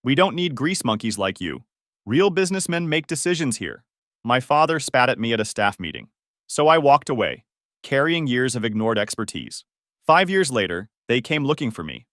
We don't need grease monkeys like you. Real businessmen make decisions here. My father spat at me at a staff meeting. So I walked away, carrying years of ignored expertise. 5 years later, they came looking for me.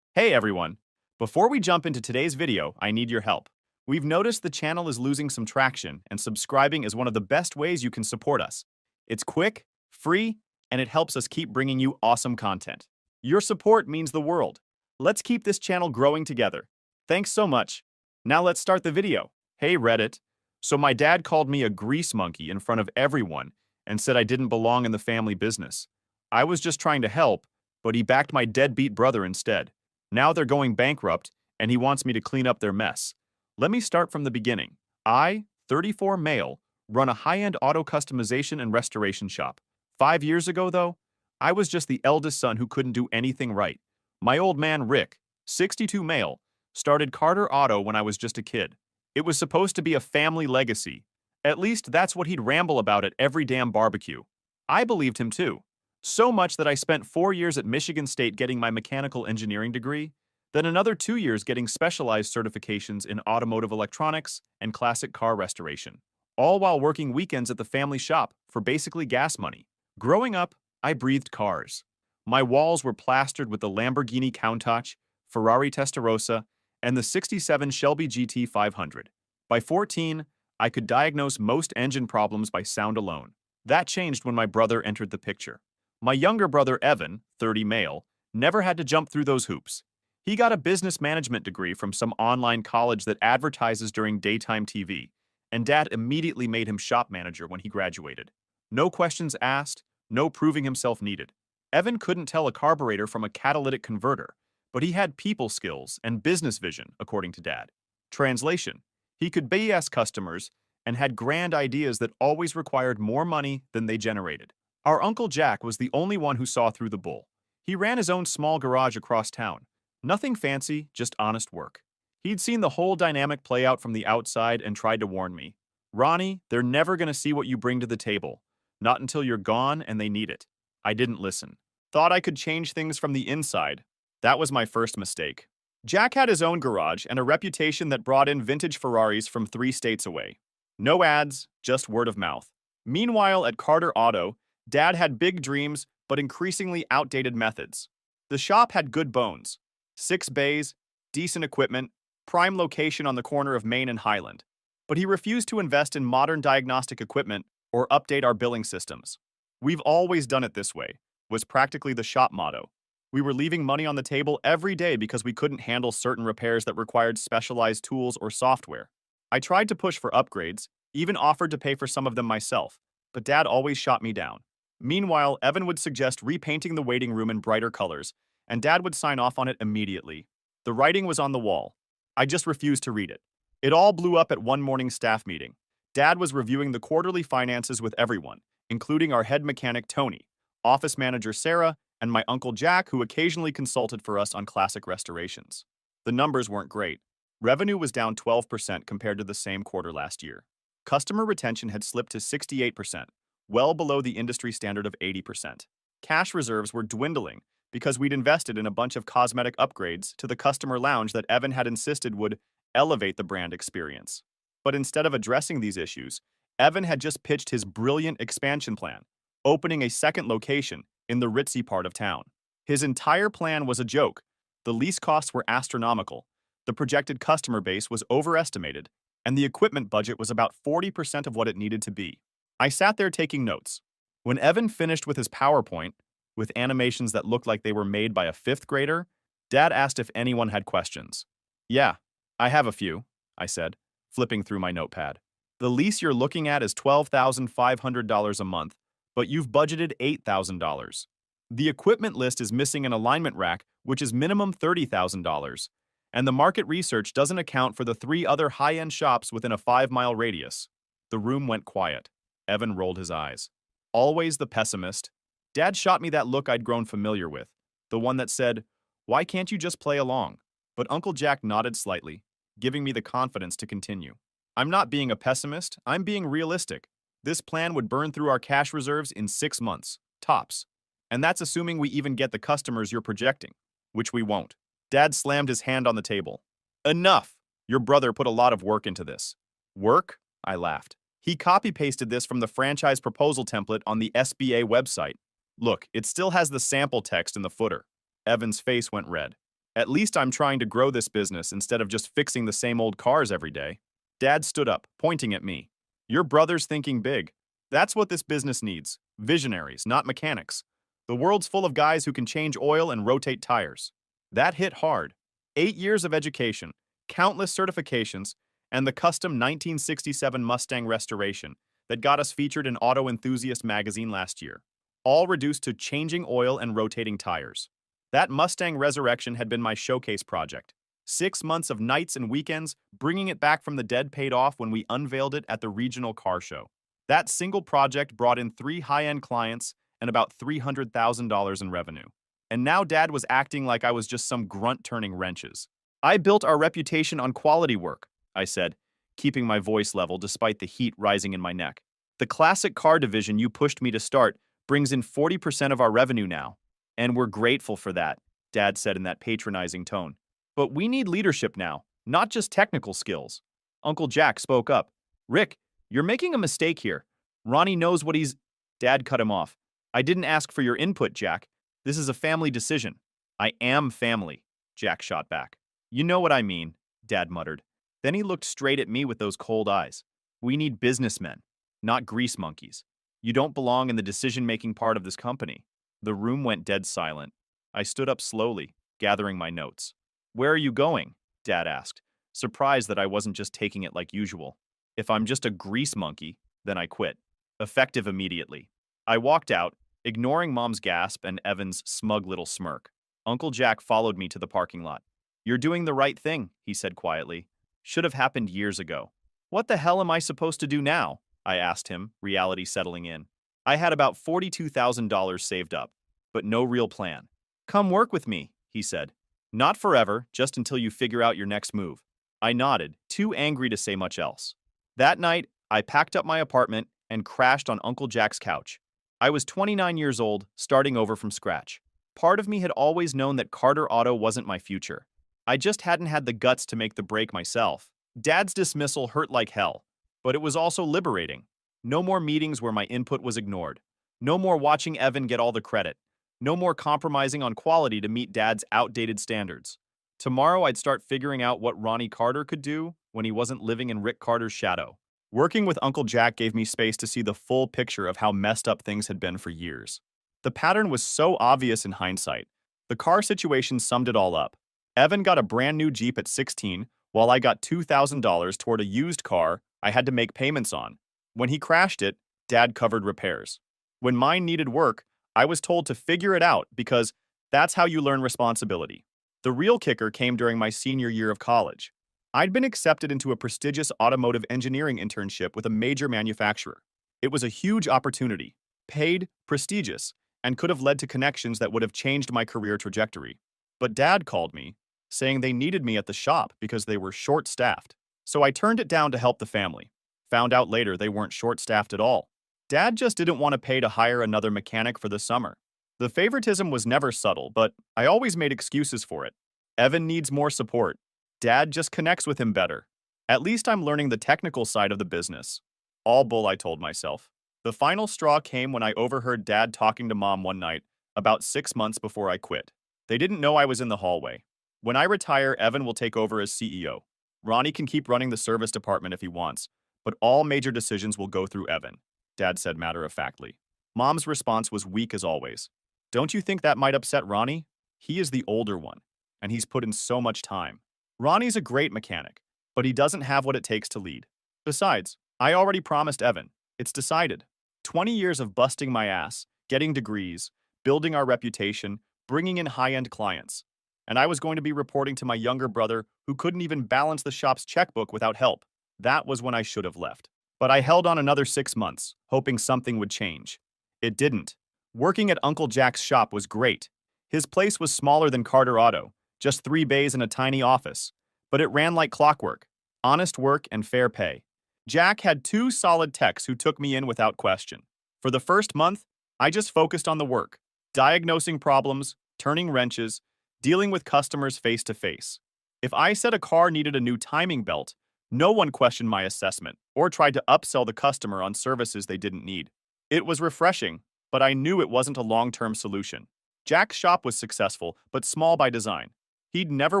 Hey everyone! Before we jump into today's video, I need your help. We've noticed the channel is losing some traction, and subscribing is one of the best ways you can support us. It's quick, free, and it helps us keep bringing you awesome content. Your support means the world. Let's keep this channel growing together. Thanks so much. Now let's start the video. Hey Reddit. So my dad called me a grease monkey in front of everyone and said I didn't belong in the family business. I was just trying to help, but he backed my deadbeat brother instead. Now they're going bankrupt, and he wants me to clean up their mess. Let me start from the beginning. I, 34 male, run a high-end auto customization and restoration shop. 5 years ago, though, I was just the eldest son who couldn't do anything right. My old man Rick, 62 male, started Carter Auto when I was just a kid. It was supposed to be a family legacy. At least that's what he'd ramble about at every damn barbecue. I believed him too. So much that I spent 4 years at Michigan State getting my mechanical engineering degree, then another 2 years getting specialized certifications in automotive electronics and classic car restoration, all while working weekends at the family shop for basically gas money. Growing up, I breathed cars. My walls were plastered with the Lamborghini Countach, Ferrari Testarossa, and the '67 Shelby GT 500. By 14, I could diagnose most engine problems by sound alone. That changed when my brother entered the picture. My younger brother Evan, 30 male, never had to jump through those hoops. He got a business management degree from some online college that advertises during daytime TV, and Dad immediately made him shop manager when he graduated. No questions asked, no proving himself needed. Evan couldn't tell a carburetor from a catalytic converter, but he had people skills and business vision, according to Dad. Translation: he could BS customers and had grand ideas that always required more money than they generated. Our Uncle Jack was the only one who saw through the bull. He ran his own small garage across town. Nothing fancy, just honest work. He'd seen the whole dynamic play out from the outside and tried to warn me. Ronnie, they're never going to see what you bring to the table. Not until you're gone and they need it. I didn't listen. Thought I could change things from the inside. That was my first mistake. Jack had his own garage and a reputation that brought in vintage Ferraris from 3 states away. No ads, just word of mouth. Meanwhile, at Carter Auto, Dad had big dreams, but increasingly outdated methods. The shop had good bones. 6 bays, decent equipment, prime location on the corner of Main and Highland. But he refused to invest in modern diagnostic equipment or update our billing systems. We've always done it this way, was practically the shop motto. We were leaving money on the table every day because we couldn't handle certain repairs that required specialized tools or software. I tried to push for upgrades, even offered to pay for some of them myself, but Dad always shot me down. Meanwhile, Evan would suggest repainting the waiting room in brighter colors, and Dad would sign off on it immediately. The writing was on the wall. I just refused to read it. It all blew up at one morning staff meeting. Dad was reviewing the quarterly finances with everyone, including our head mechanic Tony, office manager Sarah, and my Uncle Jack, who occasionally consulted for us on classic restorations. The numbers weren't great. Revenue was down 12% compared to the same quarter last year. Customer retention had slipped to 68%, well below the industry standard of 80%. Cash reserves were dwindling because we'd invested in a bunch of cosmetic upgrades to the customer lounge that Evan had insisted would elevate the brand experience. But instead of addressing these issues, Evan had just pitched his brilliant expansion plan, opening a second location in the ritzy part of town. His entire plan was a joke. The lease costs were astronomical, the projected customer base was overestimated, and the equipment budget was about 40% of what it needed to be. I sat there taking notes. When Evan finished with his PowerPoint, with animations that looked like they were made by a 5th grader, Dad asked if anyone had questions. Yeah, I have a few, I said, flipping through my notepad. The lease you're looking at is $12,500 a month, but you've budgeted $8,000. The equipment list is missing an alignment rack, which is minimum $30,000, and the market research doesn't account for the 3 other high-end shops within a 5-mile radius. The room went quiet. Evan rolled his eyes. Always the pessimist. Dad shot me that look I'd grown familiar with, the one that said, "Why can't you just play along?" But Uncle Jack nodded slightly, giving me the confidence to continue. I'm not being a pessimist, I'm being realistic. This plan would burn through our cash reserves in 6 months, tops. And that's assuming we even get the customers you're projecting, which we won't. Dad slammed his hand on the table. Enough! Your brother put a lot of work into this. Work? I laughed. He copy-pasted this from the franchise proposal template on the SBA website. Look, it still has the sample text in the footer. Evan's face went red. At least I'm trying to grow this business instead of just fixing the same old cars every day. Dad stood up, pointing at me. Your brother's thinking big. That's what this business needs. Visionaries, not mechanics. The world's full of guys who can change oil and rotate tires. That hit hard. 8 years of education, countless certifications, and the custom 1967 Mustang restoration that got us featured in Auto Enthusiast magazine last year, all reduced to changing oil and rotating tires. That Mustang resurrection had been my showcase project. 6 months of nights and weekends, bringing it back from the dead paid off when we unveiled it at the regional car show. That single project brought in 3 high-end clients and about $300,000 in revenue. And now Dad was acting like I was just some grunt turning wrenches. I built our reputation on quality work, I said, keeping my voice level despite the heat rising in my neck. The classic car division you pushed me to start brings in 40% of our revenue now. And we're grateful for that, Dad said in that patronizing tone. But we need leadership now, not just technical skills. Uncle Jack spoke up. Rick, you're making a mistake here. Ronnie knows what he's... Dad cut him off. I didn't ask for your input, Jack. This is a family decision. I am family, Jack shot back. You know what I mean, Dad muttered. Then he looked straight at me with those cold eyes. We need businessmen, not grease monkeys. You don't belong in the decision-making part of this company. The room went dead silent. I stood up slowly, gathering my notes. Where are you going? Dad asked, surprised that I wasn't just taking it like usual. If I'm just a grease monkey, then I quit. Effective immediately. I walked out, ignoring Mom's gasp and Evan's smug little smirk. Uncle Jack followed me to the parking lot. You're doing the right thing, he said quietly. Should have happened years ago. What the hell am I supposed to do now? I asked him, reality settling in. I had about $42,000 saved up, but no real plan. Come work with me, he said. Not forever, just until you figure out your next move. I nodded, too angry to say much else. That night, I packed up my apartment and crashed on Uncle Jack's couch. I was 29 years old, starting over from scratch. Part of me had always known that Carter Auto wasn't my future. I just hadn't had the guts to make the break myself. Dad's dismissal hurt like hell, but it was also liberating. No more meetings where my input was ignored. No more watching Evan get all the credit. No more compromising on quality to meet Dad's outdated standards. Tomorrow I'd start figuring out what Ronnie Carter could do when he wasn't living in Rick Carter's shadow. Working with Uncle Jack gave me space to see the full picture of how messed up things had been for years. The pattern was so obvious in hindsight. The car situation summed it all up. Evan got a brand new Jeep at 16, while I got $2,000 toward a used car I had to make payments on. When he crashed it, Dad covered repairs. When mine needed work, I was told to figure it out because that's how you learn responsibility. The real kicker came during my senior year of college. I'd been accepted into a prestigious automotive engineering internship with a major manufacturer. It was a huge opportunity, paid, prestigious, and could have led to connections that would have changed my career trajectory. But Dad called me, saying they needed me at the shop because they were short-staffed. So I turned it down to help the family. Found out later they weren't short-staffed at all. Dad just didn't want to pay to hire another mechanic for the summer. The favoritism was never subtle, but I always made excuses for it. Evan needs more support. Dad just connects with him better. At least I'm learning the technical side of the business. All bull, I told myself. The final straw came when I overheard Dad talking to Mom one night, about 6 months before I quit. They didn't know I was in the hallway. When I retire, Evan will take over as CEO. Ronnie can keep running the service department if he wants, but all major decisions will go through Evan, Dad said matter-of-factly. Mom's response was weak as always. Don't you think that might upset Ronnie? He is the older one, and he's put in so much time. Ronnie's a great mechanic, but he doesn't have what it takes to lead. Besides, I already promised Evan. It's decided. 20 years of busting my ass, getting degrees, building our reputation, bringing in high-end clients. And I was going to be reporting to my younger brother who couldn't even balance the shop's checkbook without help. That was when I should have left. But I held on another 6 months, hoping something would change. It didn't. Working at Uncle Jack's shop was great. His place was smaller than Carter Auto, just 3 bays and a tiny office. But it ran like clockwork. Honest work and fair pay. Jack had 2 solid techs who took me in without question. For the first month, I just focused on the work, diagnosing problems, turning wrenches, dealing with customers face to face. If I said a car needed a new timing belt, no one questioned my assessment or tried to upsell the customer on services they didn't need. It was refreshing, but I knew it wasn't a long-term solution. Jack's shop was successful, but small by design. He'd never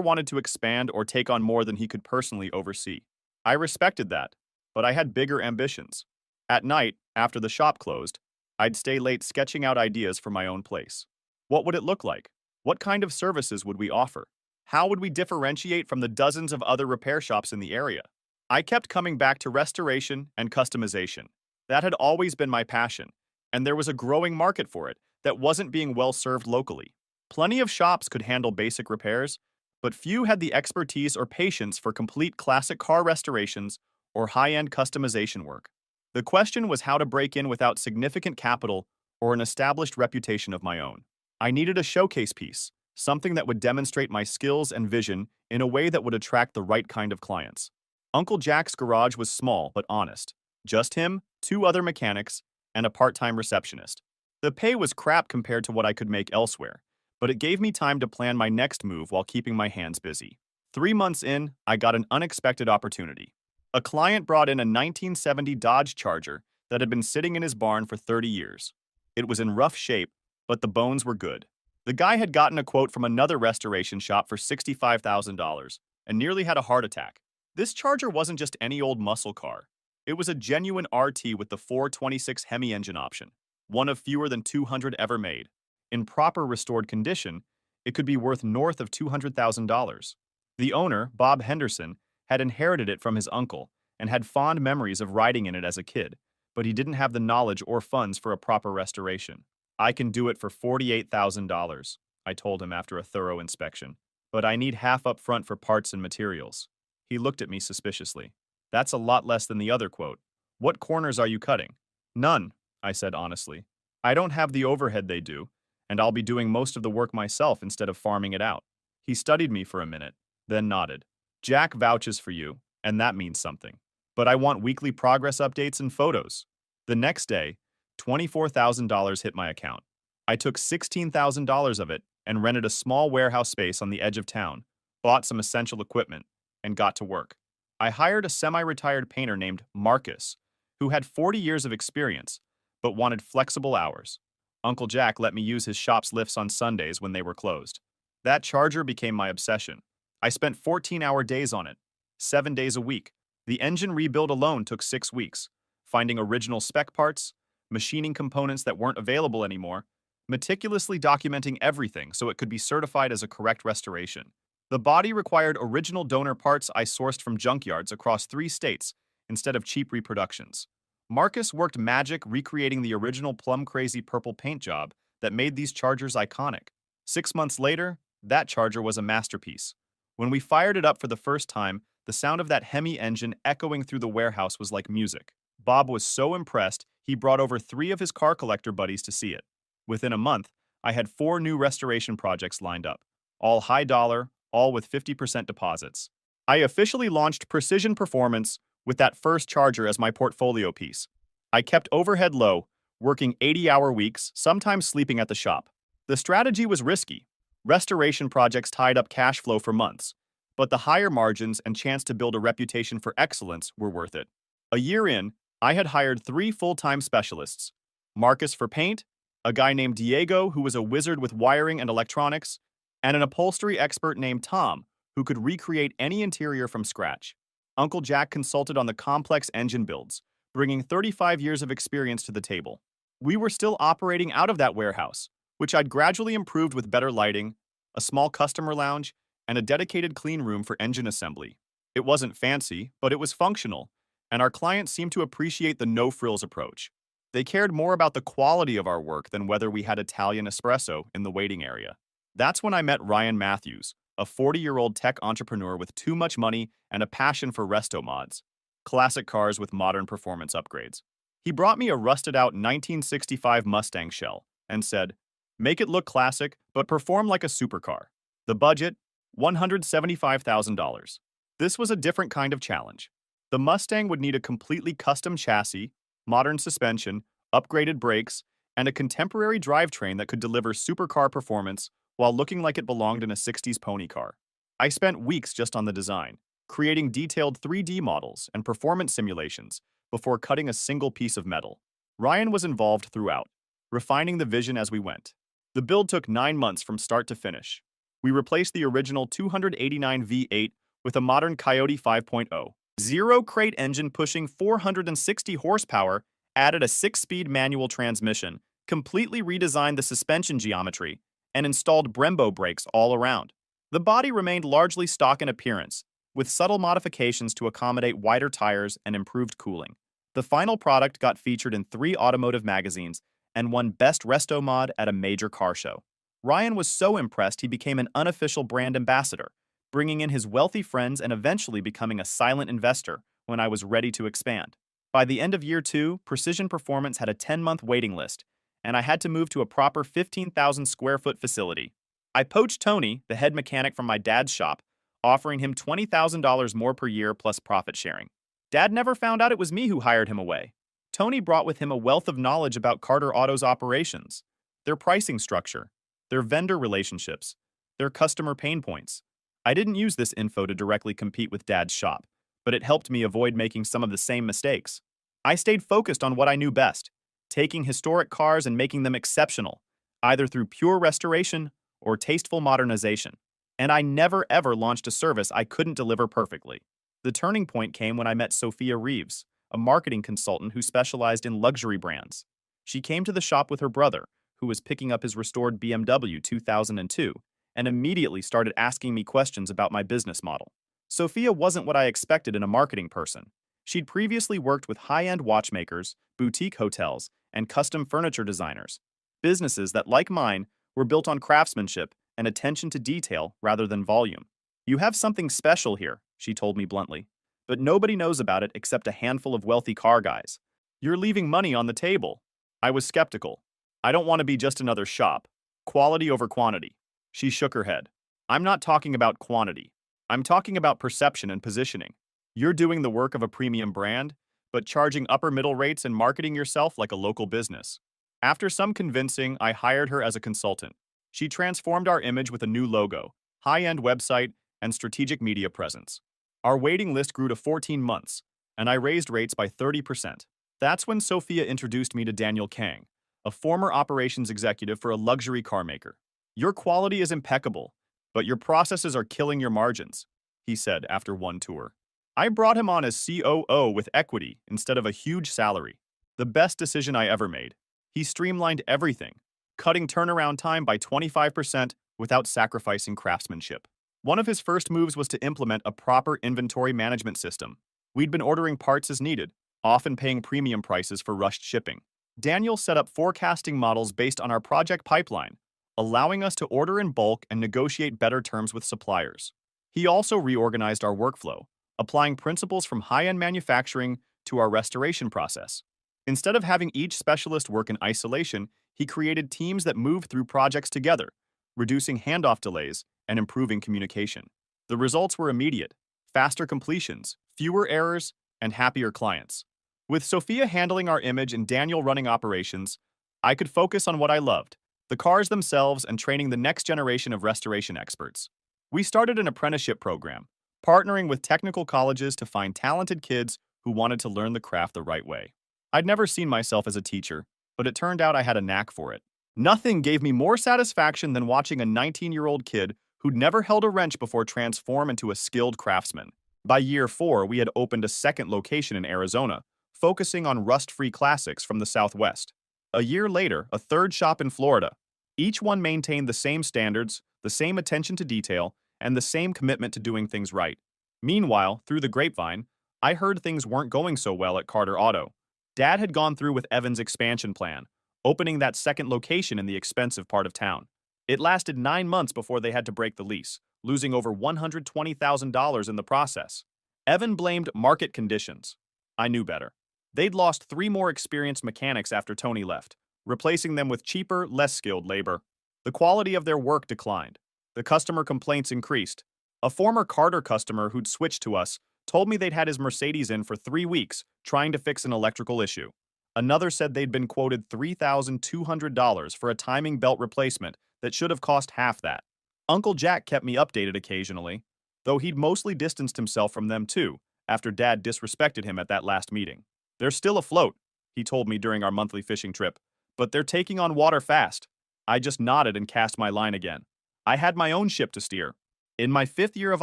wanted to expand or take on more than he could personally oversee. I respected that, but I had bigger ambitions. At night, after the shop closed, I'd stay late sketching out ideas for my own place. What would it look like? What kind of services would we offer? How would we differentiate from the dozens of other repair shops in the area? I kept coming back to restoration and customization. That had always been my passion, and there was a growing market for it that wasn't being well served locally. Plenty of shops could handle basic repairs, but few had the expertise or patience for complete classic car restorations or high-end customization work. The question was how to break in without significant capital or an established reputation of my own. I needed a showcase piece, something that would demonstrate my skills and vision in a way that would attract the right kind of clients. Uncle Jack's garage was small but honest. Just him, two other mechanics, and a part-time receptionist. The pay was crap compared to what I could make elsewhere, but it gave me time to plan my next move while keeping my hands busy. 3 months in, I got an unexpected opportunity. A client brought in a 1970 Dodge Charger that had been sitting in his barn for 30 years. It was in rough shape, but the bones were good. The guy had gotten a quote from another restoration shop for $65,000 and nearly had a heart attack. This Charger wasn't just any old muscle car. It was a genuine RT with the 426 Hemi engine option, one of fewer than 200 ever made. In proper restored condition, it could be worth north of $200,000. The owner, Bob Henderson, had inherited it from his uncle and had fond memories of riding in it as a kid, but he didn't have the knowledge or funds for a proper restoration. "I can do it for $48,000, I told him after a thorough inspection, "but I need half up front for parts and materials." He looked at me suspiciously. "That's a lot less than the other quote. What corners are you cutting?" "None," I said honestly. "I don't have the overhead they do, and I'll be doing most of the work myself instead of farming it out." He studied me for a minute, then nodded. "Jack vouches for you, and that means something. But I want weekly progress updates and photos." The next day, $24,000 hit my account. I took $16,000 of it and rented a small warehouse space on the edge of town, bought some essential equipment, and got to work. I hired a semi-retired painter named Marcus, who had 40 years of experience, but wanted flexible hours. Uncle Jack let me use his shop's lifts on Sundays when they were closed. That Charger became my obsession. I spent 14-hour days on it, 7 days a week. The engine rebuild alone took 6 weeks, finding original spec parts, machining components that weren't available anymore, meticulously documenting everything so it could be certified as a correct restoration. The body required original donor parts I sourced from junkyards across 3 states instead of cheap reproductions. Marcus worked magic recreating the original plum-crazy purple paint job that made these Chargers iconic. 6 months later, that Charger was a masterpiece. When we fired it up for the first time, the sound of that Hemi engine echoing through the warehouse was like music. Bob was so impressed, he brought over 3 of his car collector buddies to see it. Within a month, I had 4 new restoration projects lined up, all high dollar, all with 50% deposits. I officially launched Precision Performance with that first Charger as my portfolio piece. I kept overhead low, working 80-hour weeks, sometimes sleeping at the shop. The strategy was risky. Restoration projects tied up cash flow for months, but the higher margins and chance to build a reputation for excellence were worth it. A year in, I had hired 3 full-time specialists: Marcus for paint, a guy named Diego who was a wizard with wiring and electronics, and an upholstery expert named Tom who could recreate any interior from scratch. Uncle Jack consulted on the complex engine builds, bringing 35 years of experience to the table. We were still operating out of that warehouse, which I'd gradually improved with better lighting, a small customer lounge, and a dedicated clean room for engine assembly. It wasn't fancy, but it was functional, and our clients seemed to appreciate the no-frills approach. They cared more about the quality of our work than whether we had Italian espresso in the waiting area. That's when I met Ryan Matthews, a 40-year-old tech entrepreneur with too much money and a passion for resto mods, classic cars with modern performance upgrades. He brought me a rusted-out 1965 Mustang shell and said, "Make it look classic, but perform like a supercar." The budget? $175,000. This was a different kind of challenge. The Mustang would need a completely custom chassis, modern suspension, upgraded brakes, and a contemporary drivetrain that could deliver supercar performance while looking like it belonged in a 60s pony car. I spent weeks just on the design, creating detailed 3D models and performance simulations before cutting a single piece of metal. Ryan was involved throughout, refining the vision as we went. The build took 9 months from start to finish. We replaced the original 289 V8 with a modern Coyote 5.0. Zero crate engine pushing 460 horsepower, added a 6-speed manual transmission, completely redesigned the suspension geometry, and installed Brembo brakes all around. The body remained largely stock in appearance, with subtle modifications to accommodate wider tires and improved cooling. The final product got featured in 3 automotive magazines and won Best Resto Mod at a major car show. Ryan was so impressed he became an unofficial brand ambassador, bringing in his wealthy friends and eventually becoming a silent investor when I was ready to expand. By the end of year 2, Precision Performance had a 10-month waiting list, and I had to move to a proper 15,000 square foot facility. I poached Tony, the head mechanic from my dad's shop, offering him $20,000 more per year plus profit sharing. Dad never found out it was me who hired him away. Tony brought with him a wealth of knowledge about Carter Auto's operations, their pricing structure, their vendor relationships, their customer pain points. I didn't use this info to directly compete with Dad's shop, but it helped me avoid making some of the same mistakes. I stayed focused on what I knew best, taking historic cars and making them exceptional, either through pure restoration or tasteful modernization. And I never ever launched a service I couldn't deliver perfectly. The turning point came when I met Sophia Reeves, a marketing consultant who specialized in luxury brands. She came to the shop with her brother, who was picking up his restored BMW 2002, and immediately started asking me questions about my business model. Sophia wasn't what I expected in a marketing person. She'd previously worked with high-end watchmakers, boutique hotels, and custom furniture designers, businesses that, like mine, were built on craftsmanship and attention to detail rather than volume. "You have something special here," she told me bluntly, "but nobody knows about it except a handful of wealthy car guys. You're leaving money on the table." I was skeptical. "I don't want to be just another shop. Quality over quantity." She shook her head. "I'm not talking about quantity. I'm talking about perception and positioning. You're doing the work of a premium brand, but charging upper middle rates and marketing yourself like a local business." After some convincing, I hired her as a consultant. She transformed our image with a new logo, high-end website, and strategic media presence. Our waiting list grew to 14 months, and I raised rates by 30%. That's when Sophia introduced me to Daniel Kang, a former operations executive for a luxury car maker. "Your quality is impeccable, but your processes are killing your margins," he said after one tour. I brought him on as COO with equity instead of a huge salary. The best decision I ever made. He streamlined everything, cutting turnaround time by 25% without sacrificing craftsmanship. One of his first moves was to implement a proper inventory management system. We'd been ordering parts as needed, often paying premium prices for rushed shipping. Daniel set up forecasting models based on our project pipeline, allowing us to order in bulk and negotiate better terms with suppliers. He also reorganized our workflow, applying principles from high-end manufacturing to our restoration process. Instead of having each specialist work in isolation, he created teams that moved through projects together, reducing handoff delays and improving communication. The results were immediate: faster completions, fewer errors, and happier clients. With Sophia handling our image and Daniel running operations, I could focus on what I loved: the cars themselves and training the next generation of restoration experts. We started an apprenticeship program, partnering with technical colleges to find talented kids who wanted to learn the craft the right way. I'd never seen myself as a teacher, but it turned out I had a knack for it. Nothing gave me more satisfaction than watching a 19-year-old kid who'd never held a wrench before transform into a skilled craftsman. By year 4, we had opened a second location in Arizona, focusing on rust-free classics from the Southwest. A year later, a third shop in Florida. Each one maintained the same standards, the same attention to detail, and the same commitment to doing things right. Meanwhile, through the grapevine, I heard things weren't going so well at Carter Auto. Dad had gone through with Evan's expansion plan, opening that second location in the expensive part of town. It lasted 9 months before they had to break the lease, losing over $120,000 in the process. Evan blamed market conditions. I knew better. They'd lost 3 more experienced mechanics after Tony left, replacing them with cheaper, less skilled labor. The quality of their work declined. The customer complaints increased. A former Carter customer who'd switched to us told me they'd had his Mercedes in for 3 weeks trying to fix an electrical issue. Another said they'd been quoted $3,200 for a timing belt replacement that should have cost half that. Uncle Jack kept me updated occasionally, though he'd mostly distanced himself from them too, after Dad disrespected him at that last meeting. They're still afloat, he told me during our monthly fishing trip, but they're taking on water fast. I just nodded and cast my line again. I had my own ship to steer. In my 5th year of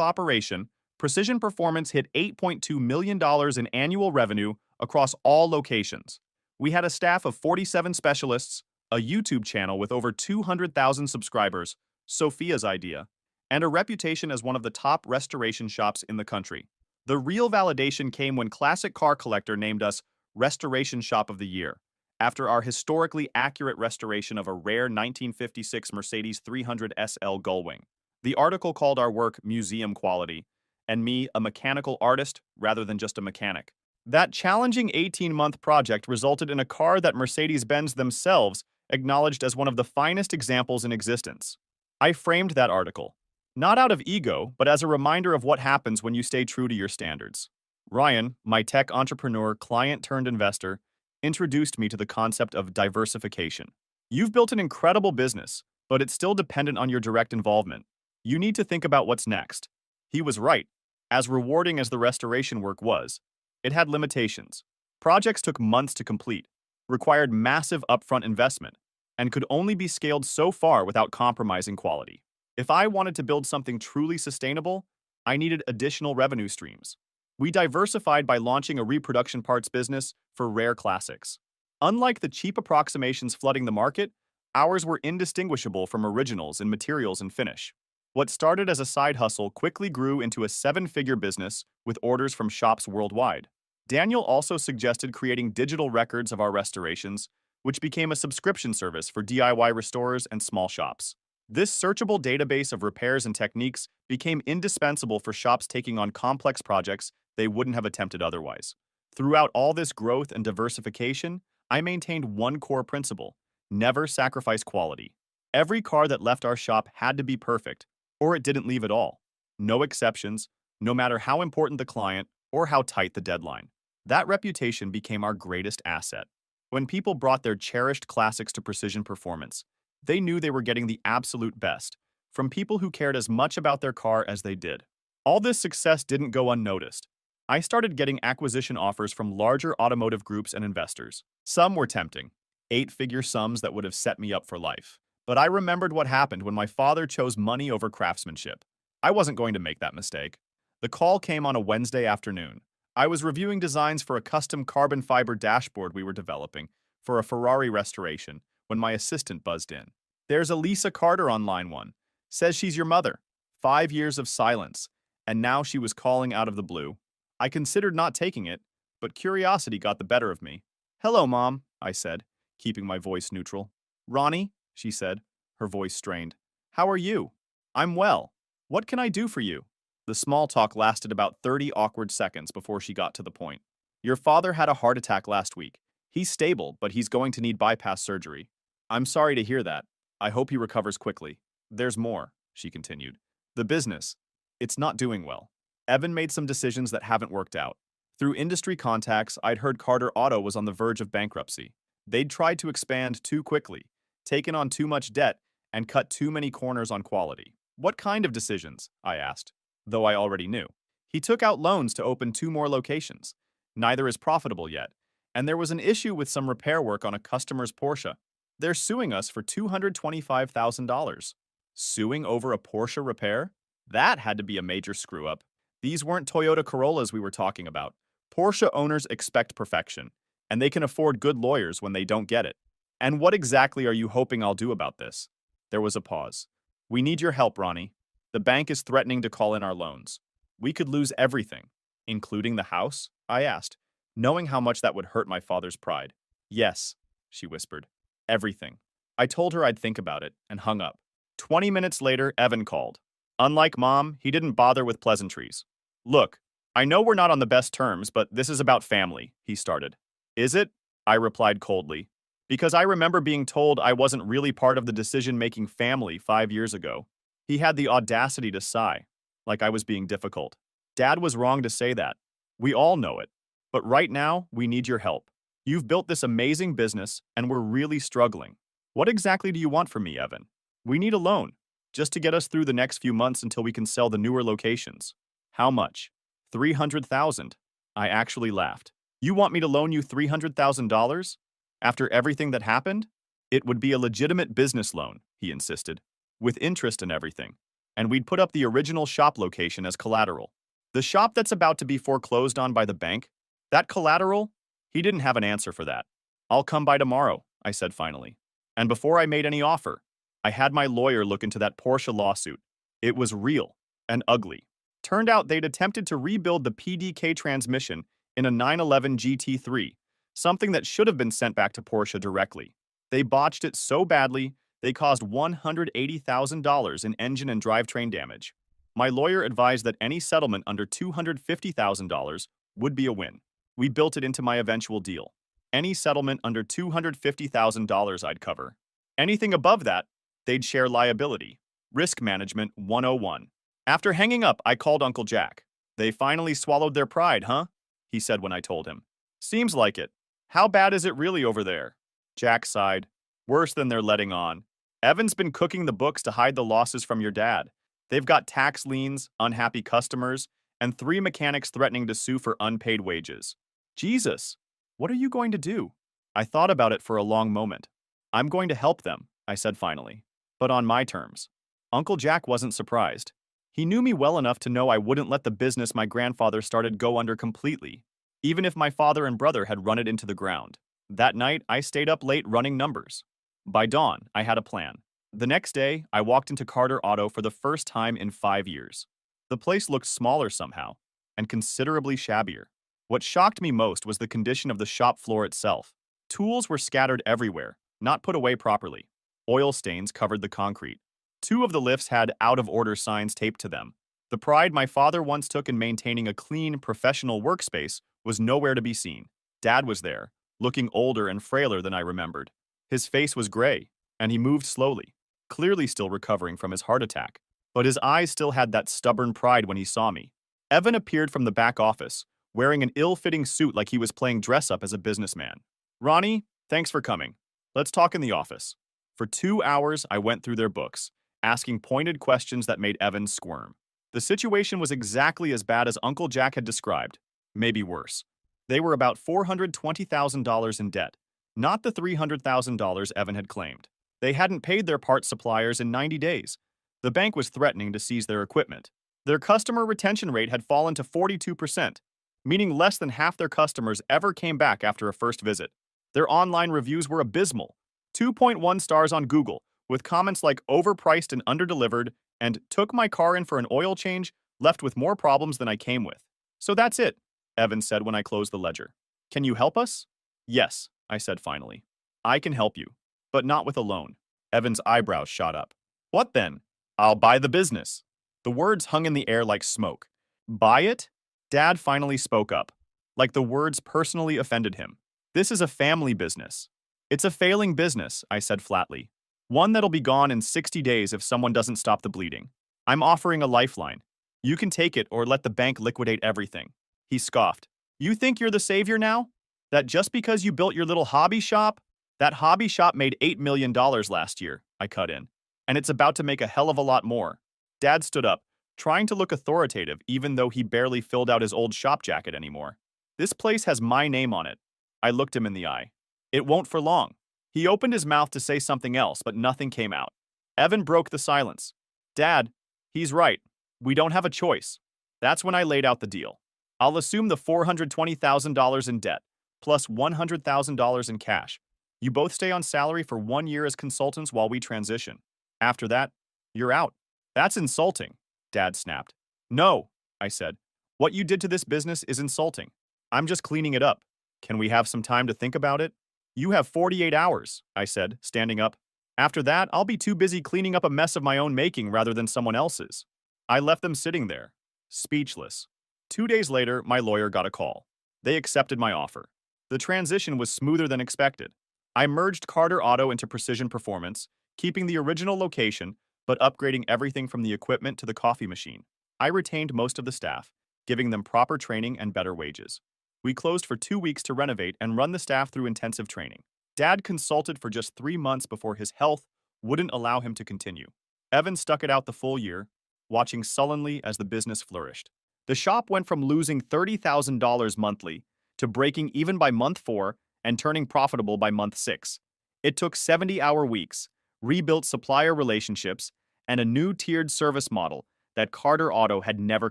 operation, Precision Performance hit $8.2 million in annual revenue across all locations. We had a staff of 47 specialists, a YouTube channel with over 200,000 subscribers, Sophia's idea, and a reputation as one of the top restoration shops in the country. The real validation came when Classic Car Collector named us Restoration Shop of the Year, after our historically accurate restoration of a rare 1956 Mercedes 300 SL Gullwing. The article called our work museum quality, and me a mechanical artist rather than just a mechanic. That challenging 18-month project resulted in a car that Mercedes-Benz themselves acknowledged as one of the finest examples in existence. I framed that article, not out of ego, but as a reminder of what happens when you stay true to your standards. Ryan, my tech entrepreneur, client-turned-investor, introduced me to the concept of diversification. You've built an incredible business, but it's still dependent on your direct involvement. You need to think about what's next. He was right. As rewarding as the restoration work was, it had limitations. Projects took months to complete, required massive upfront investment, and could only be scaled so far without compromising quality. If I wanted to build something truly sustainable, I needed additional revenue streams. We diversified by launching a reproduction parts business for rare classics. Unlike the cheap approximations flooding the market, ours were indistinguishable from originals in materials and finish. What started as a side hustle quickly grew into a 7-figure business with orders from shops worldwide. Daniel also suggested creating digital records of our restorations, which became a subscription service for DIY restorers and small shops. This searchable database of repairs and techniques became indispensable for shops taking on complex projects they wouldn't have attempted otherwise. Throughout all this growth and diversification, I maintained one core principle: never sacrifice quality. Every car that left our shop had to be perfect, or it didn't leave at all. No exceptions, no matter how important the client or how tight the deadline. That reputation became our greatest asset. When people brought their cherished classics to Precision Performance, they knew they were getting the absolute best, from people who cared as much about their car as they did. All this success didn't go unnoticed. I started getting acquisition offers from larger automotive groups and investors. Some were tempting, 8-figure sums that would have set me up for life. But I remembered what happened when my father chose money over craftsmanship. I wasn't going to make that mistake. The call came on a Wednesday afternoon. I was reviewing designs for a custom carbon fiber dashboard we were developing for a Ferrari restoration when my assistant buzzed in. "There's a Lisa Carter on line 1. Says she's your mother." 5 years of silence, and now she was calling out of the blue. I considered not taking it, but curiosity got the better of me. "Hello, Mom," I said, keeping my voice neutral. "Ronnie," she said, her voice strained. "How are you?" "I'm well. What can I do for you?" The small talk lasted about 30 awkward seconds before she got to the point. "Your father had a heart attack last week. He's stable, but he's going to need bypass surgery." "I'm sorry to hear that. I hope he recovers quickly." "There's more," she continued. "The business. It's not doing well. Evan made some decisions that haven't worked out. Through industry contacts, I'd heard Carter Auto was on the verge of bankruptcy. They'd tried to expand too quickly, taken on too much debt, and cut too many corners on quality." "What kind of decisions?" I asked, though I already knew. "He took out loans to open 2 more locations. Neither is profitable yet, and there was an issue with some repair work on a customer's Porsche. They're suing us for $225,000. Suing over a Porsche repair? That had to be a major screw-up. These weren't Toyota Corollas we were talking about. Porsche owners expect perfection, and they can afford good lawyers when they don't get it. And what exactly are you hoping I'll do about this?" There was a pause. "We need your help, Ronnie. The bank is threatening to call in our loans. We could lose everything." "Including the house?" I asked, knowing how much that would hurt my father's pride. "Yes," she whispered. "Everything." I told her I'd think about it, and hung up. 20 minutes later, Evan called. Unlike Mom, he didn't bother with pleasantries. "Look, I know we're not on the best terms, but this is about family," he started. "Is it?" I replied coldly, because I remember being told I wasn't really part of the decision-making family 5 years ago. He had the audacity to sigh, like I was being difficult. "Dad was wrong to say that. We all know it. But right now, we need your help. You've built this amazing business, and we're really struggling. What exactly do you want from me, Evan?" "We need a loan." just to get us through the next few months until we can sell the newer locations. How much? 300,000. I actually laughed. You want me to loan you $300,000? After everything that happened? It would be a legitimate business loan, he insisted, with interest and everything. And we'd put up the original shop location as collateral. The shop that's about to be foreclosed on by the bank? That collateral? He didn't have an answer for that. I'll come by tomorrow, I said finally. And before I made any offer, I had my lawyer look into that Porsche lawsuit. It was real and ugly. Turned out they'd attempted to rebuild the PDK transmission in a 911 GT3, something that should have been sent back to Porsche directly. They botched it so badly, they caused $180,000 in engine and drivetrain damage. My lawyer advised that any settlement under $250,000 would be a win. We built it into my eventual deal. Any settlement under $250,000 I'd cover. Anything above that, they'd share liability. Risk Management 101. After hanging up, I called Uncle Jack. They finally swallowed their pride, huh? He said when I told him. Seems like it. How bad is it really over there? Jack sighed. Worse than they're letting on. Evan's been cooking the books to hide the losses from your dad. They've got tax liens, unhappy customers, and 3 mechanics threatening to sue for unpaid wages. Jesus, what are you going to do? I thought about it for a long moment. I'm going to help them, I said finally, but on my terms. Uncle Jack wasn't surprised. He knew me well enough to know I wouldn't let the business my grandfather started go under completely, even if my father and brother had run it into the ground. That night, I stayed up late running numbers. By dawn, I had a plan. The next day, I walked into Carter Auto for the first time in 5 years. The place looked smaller somehow, and considerably shabbier. What shocked me most was the condition of the shop floor itself. Tools were scattered everywhere, not put away properly. Oil stains covered the concrete. 2 of the lifts had out-of-order signs taped to them. The pride my father once took in maintaining a clean, professional workspace was nowhere to be seen. Dad was there, looking older and frailer than I remembered. His face was gray, and he moved slowly, clearly still recovering from his heart attack. But his eyes still had that stubborn pride when he saw me. Evan appeared from the back office, wearing an ill-fitting suit like he was playing dress-up as a businessman. Ronnie, thanks for coming. Let's talk in the office. For 2 hours, I went through their books, asking pointed questions that made Evan squirm. The situation was exactly as bad as Uncle Jack had described, maybe worse. They were about $420,000 in debt, not the $300,000 Evan had claimed. They hadn't paid their parts suppliers in 90 days. The bank was threatening to seize their equipment. Their customer retention rate had fallen to 42%, meaning less than half their customers ever came back after a first visit. Their online reviews were abysmal, 2.1 stars on Google, with comments like overpriced and underdelivered, and took my car in for an oil change, left with more problems than I came with. So that's it, Evan said when I closed the ledger. Can you help us? Yes, I said finally. I can help you, but not with a loan. Evan's eyebrows shot up. What then? I'll buy the business. The words hung in the air like smoke. Buy it? Dad finally spoke up, like the words personally offended him. This is a family business. It's a failing business, I said flatly. One that'll be gone in 60 days if someone doesn't stop the bleeding. I'm offering a lifeline. You can take it or let the bank liquidate everything. He scoffed. You think you're the savior now? That just because you built your little hobby shop? That hobby shop made $8 million last year, I cut in. And it's about to make a hell of a lot more. Dad stood up, trying to look authoritative even though he barely filled out his old shop jacket anymore. This place has my name on it. I looked him in the eye. It won't for long. He opened his mouth to say something else, but nothing came out. Evan broke the silence. Dad, he's right. We don't have a choice. That's when I laid out the deal. I'll assume the $420,000 in debt, plus $100,000 in cash. You both stay on salary for 1 year as consultants while we transition. After that, you're out. That's insulting, Dad snapped. No, I said. What you did to this business is insulting. I'm just cleaning it up. Can we have some time to think about it? You have 48 hours, I said, standing up. After that, I'll be too busy cleaning up a mess of my own making rather than someone else's. I left them sitting there, speechless. 2 days later, my lawyer got a call. They accepted my offer. The transition was smoother than expected. I merged Carter Auto into Precision Performance, keeping the original location, but upgrading everything from the equipment to the coffee machine. I retained most of the staff, giving them proper training and better wages. We closed for 2 weeks to renovate and run the staff through intensive training. Dad consulted for just 3 months before his health wouldn't allow him to continue. Evan stuck it out the full year, watching sullenly as the business flourished. The shop went from losing $30,000 monthly to breaking even by month 4 and turning profitable by month 6. It took 70-hour weeks, rebuilt supplier relationships, and a new tiered service model that Carter Auto had never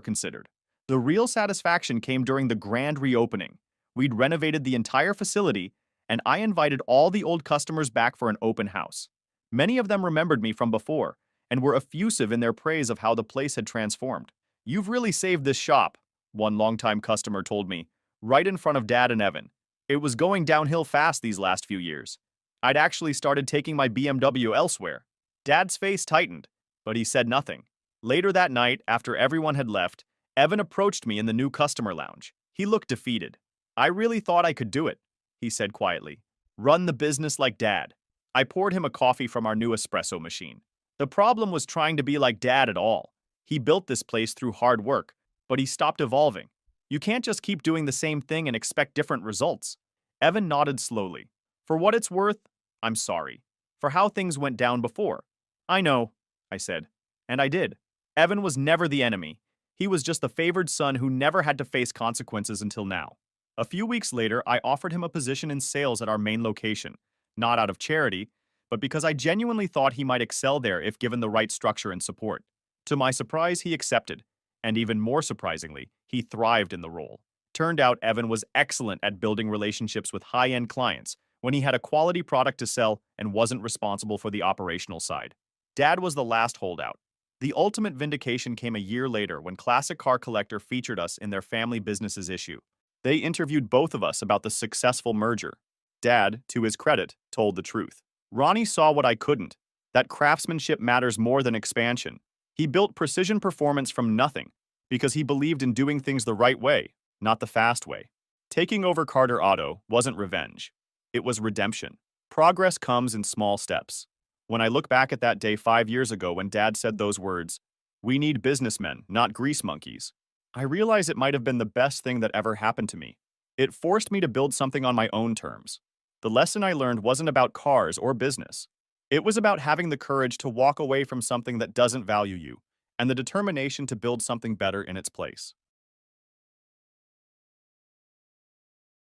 considered. The real satisfaction came during the grand reopening. We'd renovated the entire facility, and I invited all the old customers back for an open house. Many of them remembered me from before and were effusive in their praise of how the place had transformed. "You've really saved this shop," one longtime customer told me, right in front of Dad and Evan. "It was going downhill fast these last few years. I'd actually started taking my BMW elsewhere." Dad's face tightened, but he said nothing. Later that night, after everyone had left, Evan approached me in the new customer lounge. He looked defeated. "I really thought I could do it," he said quietly. "Run the business like Dad." I poured him a coffee from our new espresso machine. The problem was trying to be like Dad at all. He built this place through hard work, but he stopped evolving. You can't just keep doing the same thing and expect different results. Evan nodded slowly. "For what it's worth, I'm sorry. For how things went down before." "I know," I said. And I did. Evan was never the enemy. He was just the favored son who never had to face consequences until now. A few weeks later, I offered him a position in sales at our main location, not out of charity, but because I genuinely thought he might excel there if given the right structure and support. To my surprise, he accepted, and even more surprisingly, he thrived in the role. Turned out Evan was excellent at building relationships with high-end clients when he had a quality product to sell and wasn't responsible for the operational side. Dad was the last holdout. The ultimate vindication came a year later when Classic Car Collector featured us in their family businesses issue. They interviewed both of us about the successful merger. Dad, to his credit, told the truth. "Ronnie saw what I couldn't, that craftsmanship matters more than expansion. He built precision performance from nothing because he believed in doing things the right way, not the fast way." Taking over Carter Auto wasn't revenge. It was redemption. Progress comes in small steps. When I look back at that day 5 years ago when Dad said those words, "We need businessmen, not grease monkeys," I realize it might have been the best thing that ever happened to me. It forced me to build something on my own terms. The lesson I learned wasn't about cars or business. It was about having the courage to walk away from something that doesn't value you, and the determination to build something better in its place.